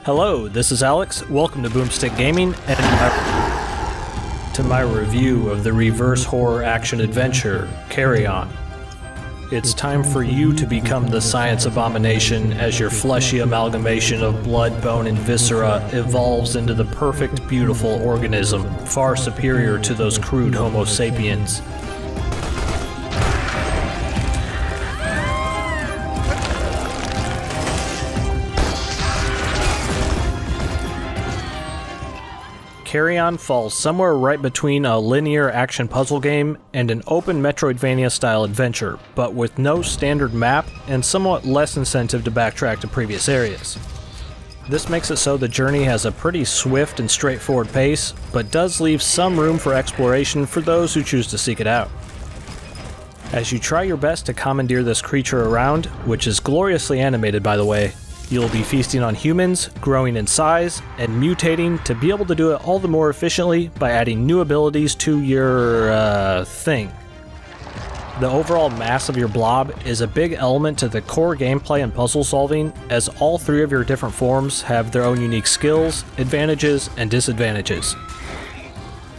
Hello, this is Alex. Welcome to Boomstick Gaming and to my review of the reverse horror action adventure, Carrion. It's time for you to become the science abomination as your fleshy amalgamation of blood, bone, and viscera evolves into the perfect, beautiful organism, far superior to those crude Homo sapiens. Carrion falls somewhere right between a linear action puzzle game and an open Metroidvania style adventure, but with no standard map and somewhat less incentive to backtrack to previous areas. This makes it so the journey has a pretty swift and straightforward pace, but does leave some room for exploration for those who choose to seek it out. As you try your best to commandeer this creature around, which is gloriously animated by the way, you'll be feasting on humans, growing in size, and mutating to be able to do it all the more efficiently by adding new abilities to your, thing. The overall mass of your blob is a big element to the core gameplay and puzzle solving, as all three of your different forms have their own unique skills, advantages, and disadvantages.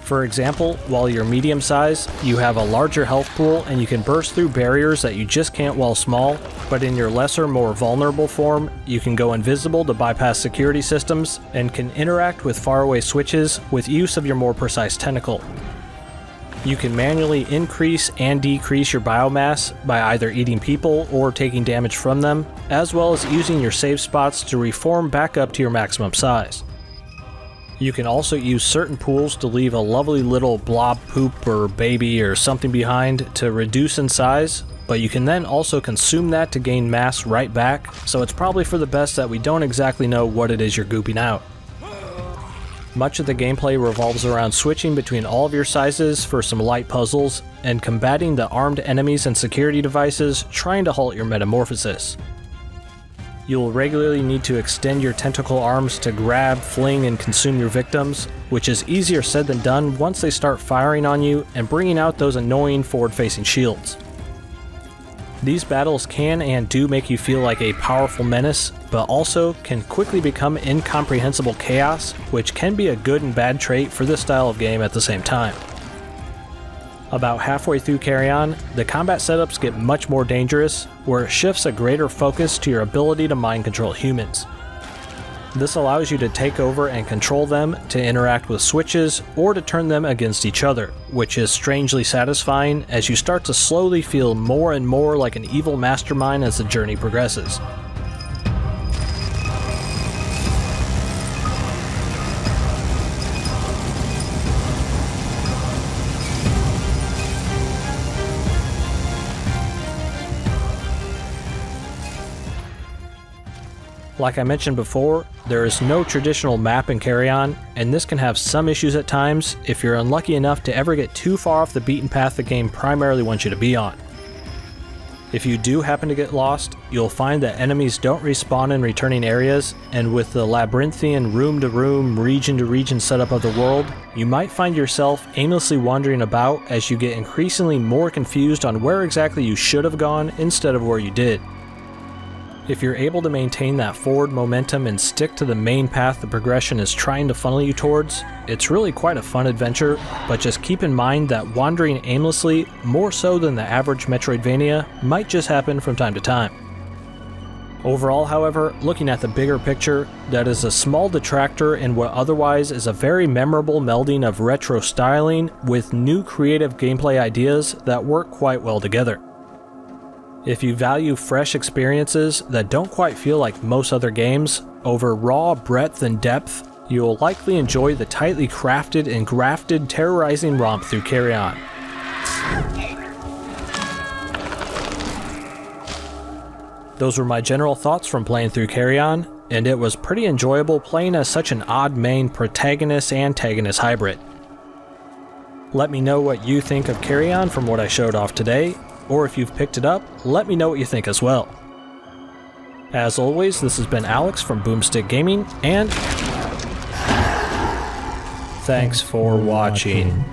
For example, while you're medium size, you have a larger health pool and you can burst through barriers that you just can't while small, but in your lesser, more vulnerable form, you can go invisible to bypass security systems and can interact with faraway switches with use of your more precise tentacle. You can manually increase and decrease your biomass by either eating people or taking damage from them, as well as using your save spots to reform back up to your maximum size. You can also use certain pools to leave a lovely little blob poop or baby or something behind to reduce in size, but you can then also consume that to gain mass right back, so it's probably for the best that we don't exactly know what it is you're gooping out. Much of the gameplay revolves around switching between all of your sizes for some light puzzles, and combating the armed enemies and security devices trying to halt your metamorphosis. You'll regularly need to extend your tentacle arms to grab, fling, and consume your victims, which is easier said than done once they start firing on you and bringing out those annoying forward-facing shields. These battles can and do make you feel like a powerful menace, but also can quickly become incomprehensible chaos, which can be a good and bad trait for this style of game at the same time. About halfway through Carrion, the combat setups get much more dangerous, where it shifts a greater focus to your ability to mind control humans. This allows you to take over and control them to interact with switches or to turn them against each other, which is strangely satisfying as you start to slowly feel more and more like an evil mastermind as the journey progresses. Like I mentioned before, there is no traditional map in Carrion, and this can have some issues at times if you're unlucky enough to ever get too far off the beaten path the game primarily wants you to be on. If you do happen to get lost, you'll find that enemies don't respawn in returning areas, and with the labyrinthian room-to-room, region-to-region setup of the world, you might find yourself aimlessly wandering about as you get increasingly more confused on where exactly you should have gone instead of where you did. If you're able to maintain that forward momentum and stick to the main path the progression is trying to funnel you towards, it's really quite a fun adventure, but just keep in mind that wandering aimlessly, more so than the average Metroidvania, might just happen from time to time. Overall, however, looking at the bigger picture, that is a small detractor in what otherwise is a very memorable melding of retro styling with new creative gameplay ideas that work quite well together. If you value fresh experiences that don't quite feel like most other games, over raw breadth and depth, you'll likely enjoy the tightly crafted and grafted terrorizing romp through Carrion. Those were my general thoughts from playing through Carrion, and it was pretty enjoyable playing as such an odd main protagonist-antagonist hybrid. Let me know what you think of Carrion from what I showed off today, or if you've picked it up, let me know what you think as well. As always, this has been Alex from Boomstick Gaming, and thanks for watching.